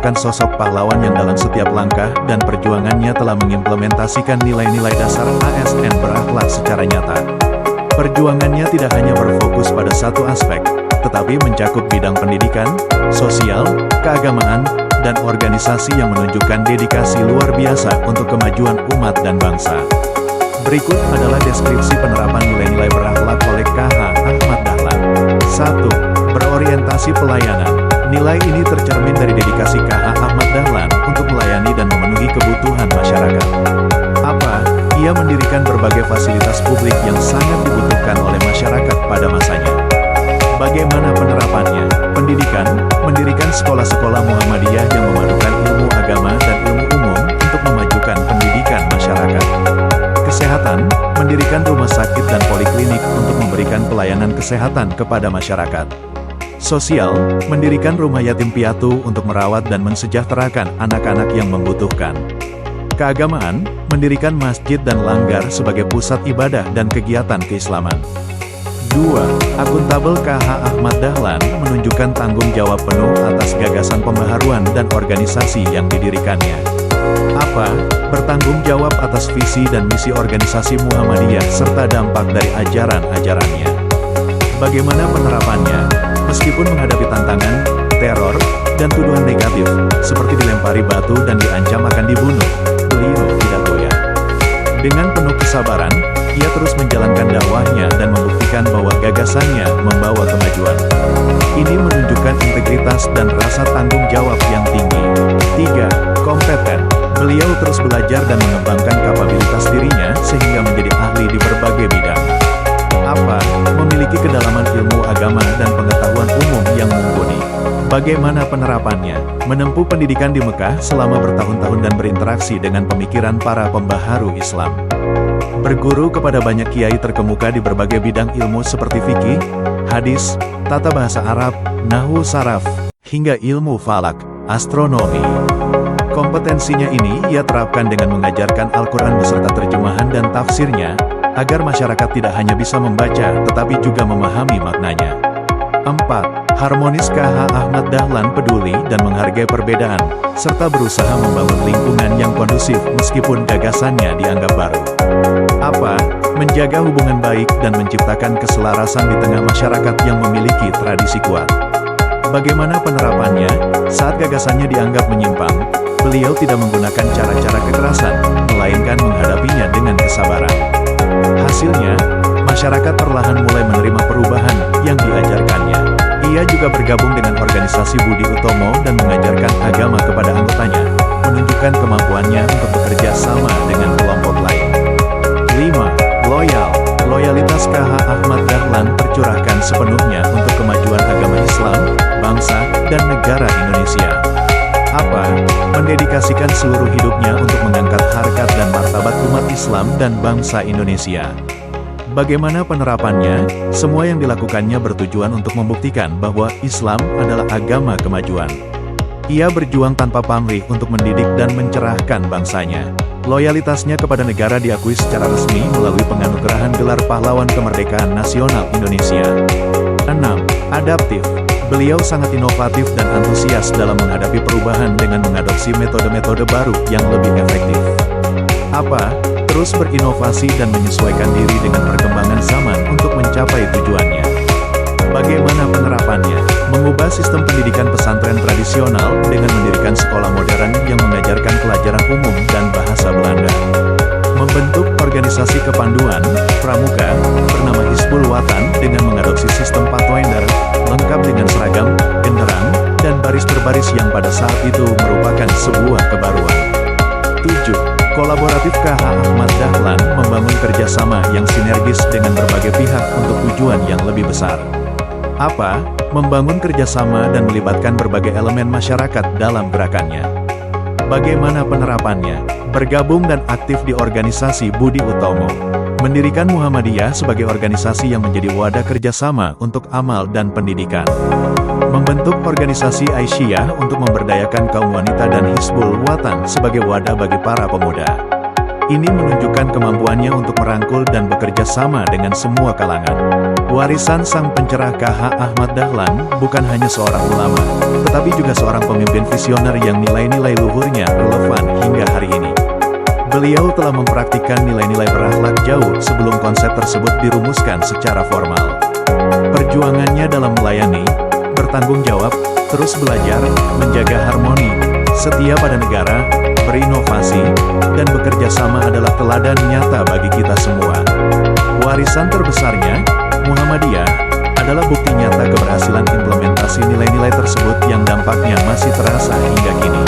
merupakan sosok pahlawan yang dalam setiap langkah dan perjuangannya telah mengimplementasikan nilai-nilai dasar ASN berakhlak secara nyata. Perjuangannya tidak hanya berfokus pada satu aspek, tetapi mencakup bidang pendidikan, sosial, keagamaan, dan organisasi yang menunjukkan dedikasi luar biasa untuk kemajuan umat dan bangsa. Berikut adalah deskripsi penerapan nilai-nilai berakhlak oleh KH Ahmad Dahlan. 1. Berorientasi pelayanan. Nilai ini tercermin dari dedikasi KH Ahmad Dahlan untuk melayani dan memenuhi kebutuhan masyarakat. Apa? Ia mendirikan berbagai fasilitas publik yang sangat dibutuhkan oleh masyarakat pada masanya. Bagaimana penerapannya? Pendidikan, mendirikan sekolah-sekolah Muhammadiyah yang memadukan ilmu agama dan ilmu umum untuk memajukan pendidikan masyarakat. Kesehatan, mendirikan rumah sakit dan poliklinik untuk memberikan pelayanan kesehatan kepada masyarakat. Sosial, mendirikan rumah yatim piatu untuk merawat dan mensejahterakan anak-anak yang membutuhkan. Keagamaan, mendirikan masjid dan langgar sebagai pusat ibadah dan kegiatan keislaman. 2. Akuntabel KH Ahmad Dahlan menunjukkan tanggung jawab penuh atas gagasan pembaharuan dan organisasi yang didirikannya. Apa? Bertanggung jawab atas visi dan misi organisasi Muhammadiyah serta dampak dari ajaran-ajarannya. Bagaimana penerapannya? Meskipun menghadapi tantangan, teror, dan tuduhan negatif, seperti dilempari batu dan diancam akan dibunuh, beliau tidak goyah. Dengan penuh kesabaran, ia terus menjalankan dakwahnya dan membuktikan bahwa gagasannya membawa kemajuan. Ini menunjukkan integritas dan rasa tanggung jawab yang tinggi. 3. Kompeten. Beliau terus belajar dan mengembangkan kapabilitas dirinya sehingga menjadi ahli di berbagai bidang. Apa? Memiliki kedalaman ilmu agama dan pengetahuan umum yang mumpuni. Bagaimana penerapannya? Menempuh pendidikan di Mekah selama bertahun-tahun dan berinteraksi dengan pemikiran para pembaharu Islam. Berguru kepada banyak kiai terkemuka di berbagai bidang ilmu seperti fikih, hadis, tata bahasa Arab, nahwu saraf, hingga ilmu falak, astronomi. Kompetensinya ini ia terapkan dengan mengajarkan Al-Quran beserta terjemahan dan tafsirnya, agar masyarakat tidak hanya bisa membaca tetapi juga memahami maknanya. 4. Harmonis KH Ahmad Dahlan peduli dan menghargai perbedaan, serta berusaha membangun lingkungan yang kondusif meskipun gagasannya dianggap baru. Apa? Menjaga hubungan baik dan menciptakan keselarasan di tengah masyarakat yang memiliki tradisi kuat. Bagaimana penerapannya? Saat gagasannya dianggap menyimpang, beliau tidak menggunakan cara-cara kekerasan, melainkan menghadapinya dengan kesabaran. Hasilnya, masyarakat perlahan mulai menerima perubahan yang diajarkannya. Ia juga bergabung dengan organisasi Budi Utomo dan mengajarkan agama kepada anggotanya, menunjukkan kemampuannya untuk bekerja sama dengan kelompok lain. 5. Loyal. Loyalitas KH Ahmad Dahlan tercurahkan sepenuhnya untuk kemajuan agama Islam, bangsa, dan negara Indonesia. Apa? Mendedikasikan seluruh hidupnya untuk mengangkat harkat dan martabat umat Islam dan bangsa Indonesia. Bagaimana penerapannya? Semua yang dilakukannya bertujuan untuk membuktikan bahwa Islam adalah agama kemajuan. Ia berjuang tanpa pamrih untuk mendidik dan mencerahkan bangsanya. Loyalitasnya kepada negara diakui secara resmi melalui penganugerahan gelar Pahlawan Kemerdekaan Nasional Indonesia. 6. Adaptif. Beliau sangat inovatif dan antusias dalam menghadapi perubahan dengan mengadopsi metode-metode baru yang lebih efektif. Apa? Terus berinovasi dan menyesuaikan diri dengan perkembangan zaman untuk mencapai tujuannya. Bagaimana penerapannya? Mengubah sistem pendidikan pesantren tradisional dengan mendirikan sekolah modern yang mengajarkan pelajaran umum dan bahasa Belanda. Membentuk organisasi kepanduan, pramuka, bernama Hizbul Watan dengan mengadopsi sistem Pathfinder, lengkap dengan seragam, genderang, dan baris berbaris yang pada saat itu merupakan sebuah kebaruan. 7. Kolaboratif KH Ahmad Dahlan membangun kerjasama yang sinergis dengan berbagai pihak untuk tujuan yang lebih besar. Apa? Membangun kerjasama dan melibatkan berbagai elemen masyarakat dalam gerakannya. Bagaimana penerapannya? Bergabung dan aktif di organisasi Budi Utomo. Mendirikan Muhammadiyah sebagai organisasi yang menjadi wadah kerjasama untuk amal dan pendidikan. Membentuk organisasi Aisyah untuk memberdayakan kaum wanita dan Hizbul Watan sebagai wadah bagi para pemuda. Ini menunjukkan kemampuannya untuk merangkul dan bekerja sama dengan semua kalangan. Warisan sang pencerah KH Ahmad Dahlan bukan hanya seorang ulama, tetapi juga seorang pemimpin visioner yang nilai-nilai luhurnya relevan hingga hari ini. Beliau telah mempraktikkan nilai-nilai berakhlak jauh sebelum konsep tersebut dirumuskan secara formal. Perjuangannya dalam melayani, bertanggung jawab, terus belajar, menjaga harmoni, setia pada negara, berinovasi, dan bekerja sama adalah teladan nyata bagi kita semua. Warisan terbesarnya, Muhammadiyah, adalah bukti nyata keberhasilan implementasi nilai-nilai tersebut yang dampaknya masih terasa hingga kini.